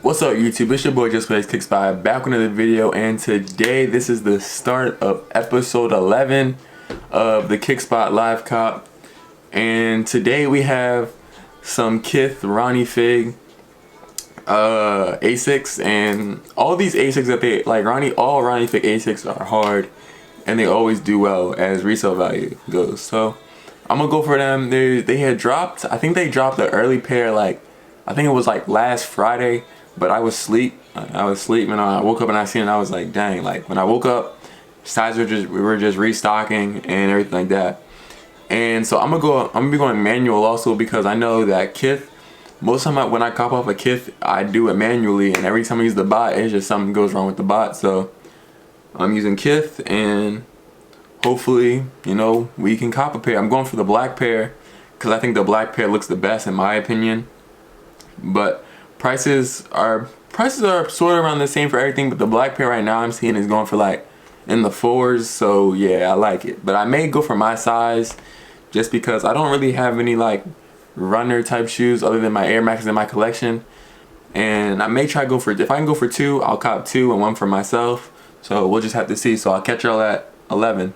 What's up YouTube, it's your boy Just Plays Kicks by, back with another video, and today this is the start of episode 11 of the Kickspot Live Cop. And today we have some Kith Ronnie Fig A6, and all these A6 that they like, all Ronnie Fig A6 are hard and they always do well as resale value goes. So I'm gonna go for them. They had dropped, I think they dropped the early pair, like I think it was like last Friday, but I was asleep. And I woke up and I seen it and I was like, dang, like when I woke up, we were just restocking and everything like that. And so I'm gonna be going manual also, because I know that Kith, most of the time when I cop off a Kith, I do it manually, and every time I use the bot, it's just something goes wrong with the bot. So I'm using Kith, and hopefully, you know, we can cop a pair. I'm going for the black pair because I think the black pair looks the best in my opinion. But prices are sort of around the same for everything, but the black pair right now I'm seeing is going for like in the 4s, so yeah, I like it. But I may go for my size just because I don't really have any like runner type shoes other than my Air Maxes in my collection. And I may try to go for, if I can go for 2, I'll cop 2 and 1 for myself. So we'll just have to see. So I'll catch y'all at 11.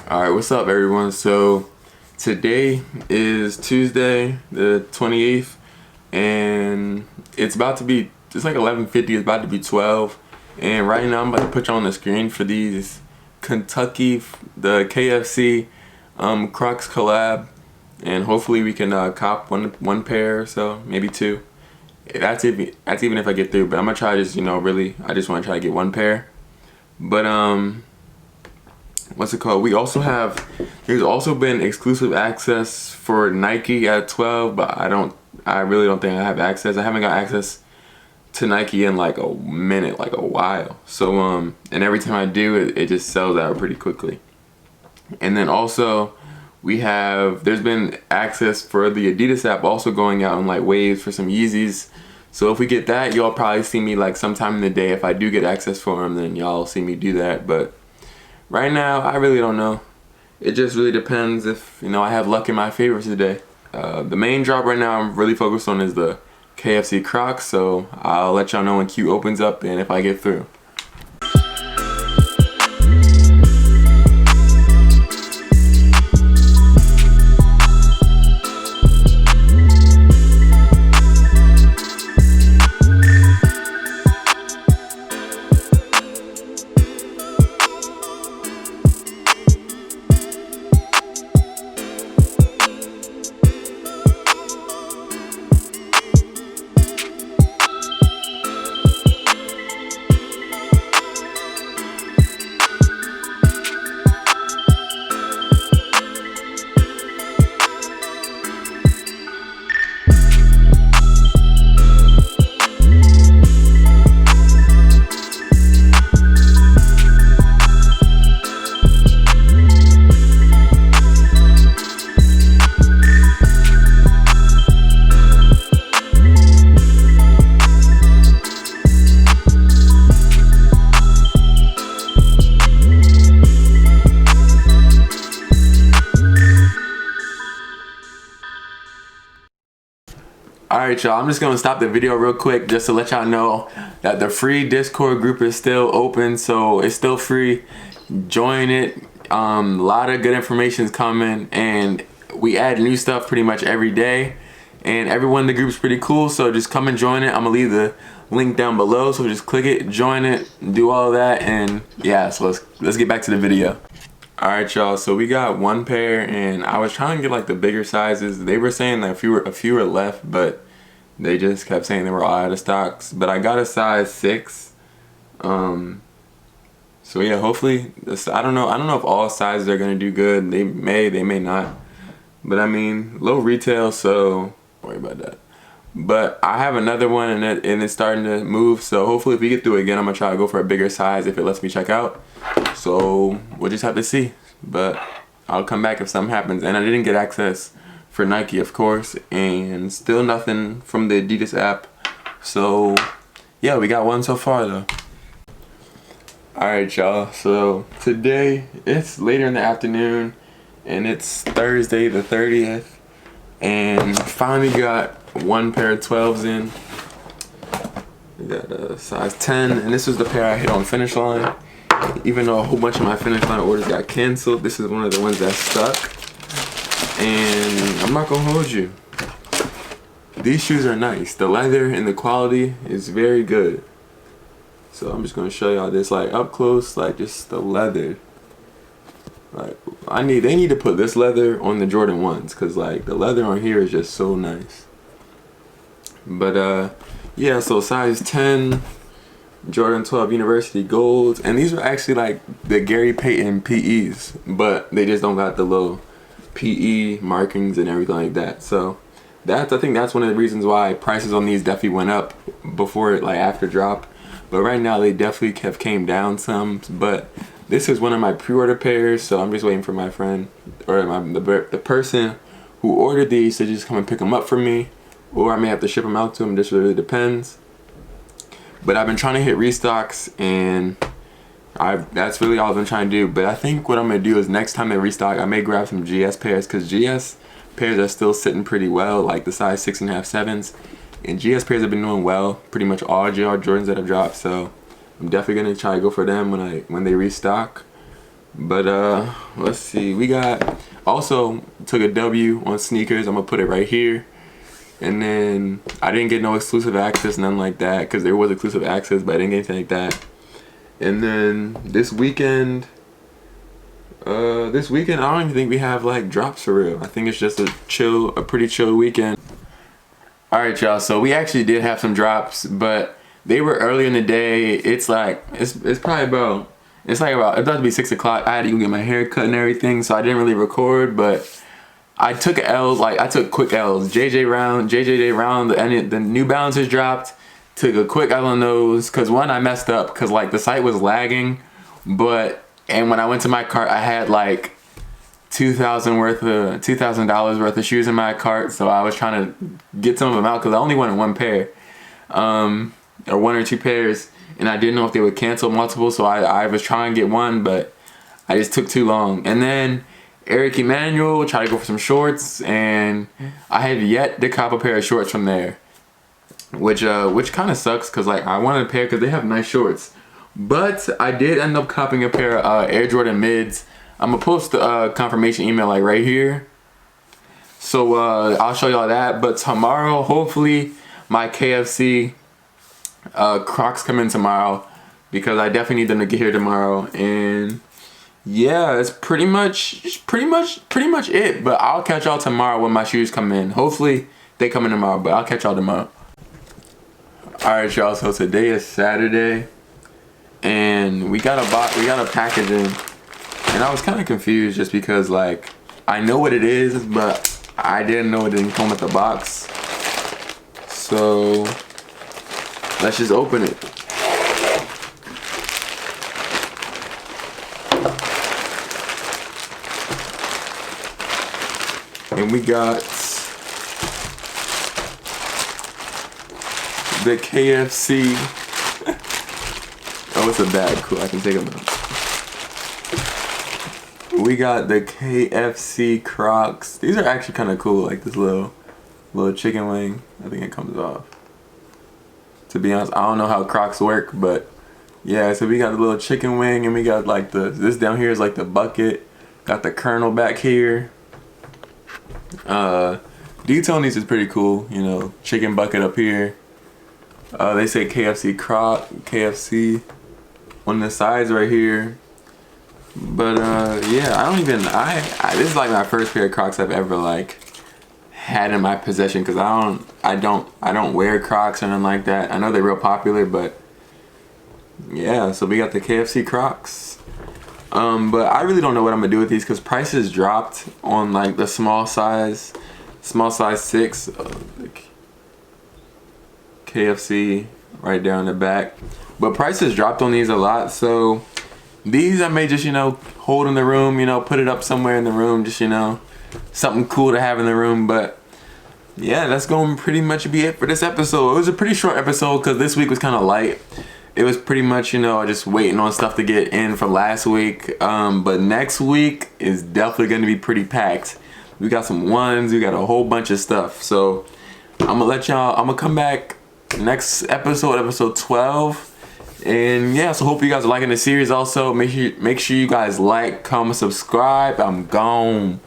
Alright, what's up everyone? So today is Tuesday the 28th, and it's like 11:50, it's about to be 12, and right now I'm about to put you on the screen for these the KFC Crocs collab, and hopefully we can cop one pair or so, maybe 2. That's even if I get through, but I'm gonna try just, you know, really I just want to try to get 1 pair. But what's it called? There's also been exclusive access for Nike at 12, but I really don't think I have access. I haven't got access to Nike in like a minute, like a while. So and every time I do, it just sells out pretty quickly. And then also there's been access for the Adidas app also going out in like waves for some Yeezys. So if we get that, y'all probably see me like sometime in the day. If I do get access for them, then y'all see me do that. But right now, I really don't know. It just really depends if, you know, I have luck in my favor today. The main drop right now I'm really focused on is the KFC Crocs, so I'll let y'all know when Q opens up and if I get through. Alright y'all, I'm just going to stop the video real quick just to let y'all know that the free Discord group is still open, so it's still free. Join it. A lot of good information is coming, and we add new stuff pretty much every day, and everyone in the group is pretty cool, so just come and join it. I'm going to leave the link down below, so just click it, join it, do all that, and yeah, so let's get back to the video. Alright y'all, so we got 1 pair, and I was trying to get like the bigger sizes. They were saying that a few were left, but they just kept saying they were all out of stocks. But I got a size 6. So yeah, hopefully I don't know if all sizes are gonna do good. They may not. But I mean, low retail, so don't worry about that. But I have another one, and it's starting to move. So hopefully if we get through it again, I'm gonna try to go for a bigger size if it lets me check out. So we'll just have to see. But I'll come back if something happens. And I didn't get access for Nike, of course, and still nothing from the Adidas app. So yeah, we got one so far though. Alright y'all, so today it's later in the afternoon and it's Thursday the 30th, and finally got one pair of 12s in. We got a size 10, and this was the pair I hit on Finish Line. Even though a whole bunch of my Finish Line orders got canceled, this is one of the ones that stuck. And I'm not gonna hold you, these shoes are nice. The leather and the quality is very good. So I'm just gonna show y'all this like up close, like just the leather. Like they need to put this leather on the Jordan 1s, cause like the leather on here is just so nice. But yeah, so size 10, Jordan 12 University Golds, and these are actually like the Gary Payton PEs, but they just don't got the little PE markings and everything like that. So I think that's one of the reasons why prices on these definitely went up before it, like after drop. But right now they definitely have came down some. But this is one of my pre-order pairs, so I'm just waiting for my friend or the person who ordered these to just come and pick them up for me, or I may have to ship them out to them. This really depends. But I've been trying to hit restocks, and that's really all I've been trying to do. But I think what I'm gonna do is next time they restock, I may grab some GS pairs, because GS pairs are still sitting pretty well, like the size 6.5, 7s. And GS pairs have been doing well, pretty much all JR Jordans that have dropped. So I'm definitely gonna try to go for them when they restock. But let's see, we got also took a W on sneakers. I'm gonna put it right here. And then I didn't get no exclusive access, nothing like that, because there was exclusive access, but I didn't get anything like that. And then this weekend I don't even think we have like drops for real. I think it's just a pretty chill weekend. Alright y'all, so we actually did have some drops, but they were early in the day. It's like it's probably about it's about to be 6 o'clock. I had to go get my hair cut and everything, so I didn't really record, but I took L's, like I took quick L's. JJ Round, and the New Balances dropped. Took a quick L on those, cause one, I messed up, cause like the site was lagging, and when I went to my cart, I had like $2,000 worth of shoes in my cart, so I was trying to get some of them out, cause I only wanted one pair, or one or two pairs, and I didn't know if they would cancel multiple, so I was trying to get one, but I just took too long. And then Eric Emanuel tried to go for some shorts, and I have yet to cop a pair of shorts from there, which kind of sucks, because like I wanted a pair because they have nice shorts. But I did end up copping a pair of Air Jordan mids. I'm gonna post the confirmation email like right here, so I'll show y'all that. But tomorrow, hopefully my KFC Crocs come in tomorrow, because I definitely need them to get here tomorrow. And yeah, it's pretty much it. But I'll catch y'all tomorrow when my shoes come in. Hopefully they come in tomorrow, but I'll catch y'all tomorrow. Alright y'all, so today is Saturday, and we got a package in, and I was kind of confused just because like I know what it is, but I didn't know it didn't come with the box. So let's just open it. And we got the KFC. Oh, it's a bag. Cool, I can take them out. We got the KFC Crocs. These are actually kind of cool, like this little chicken wing. I think it comes off. To be honest, I don't know how Crocs work, but yeah, so we got the little chicken wing, and we got like this down here is like the bucket. Got the kernel back here. Detail on these is pretty cool, you know, chicken bucket up here. They say KFC KFC on the sides right here. But yeah, this is like my first pair of Crocs I've ever like had in my possession, because I don't wear Crocs or nothing like that. I know they're real popular, but yeah, so we got the KFC Crocs. But I really don't know what I'm gonna do with these because prices dropped on like the small size 6, like KFC right there on the back. But prices dropped on these a lot, so these I may just, you know, hold in the room, you know, put it up somewhere in the room, just, you know, something cool to have in the room. But yeah, that's going to pretty much be it for this episode. It was a pretty short episode because this week was kind of light. It was pretty much, you know, just waiting on stuff to get in from last week. But next week is definitely going to be pretty packed. We got some ones, we got a whole bunch of stuff. So I'm gonna let y'all, I'm gonna come back next episode, episode 12. And yeah, so hope you guys are liking the series. Also, make sure you guys like, comment, subscribe. I'm gone.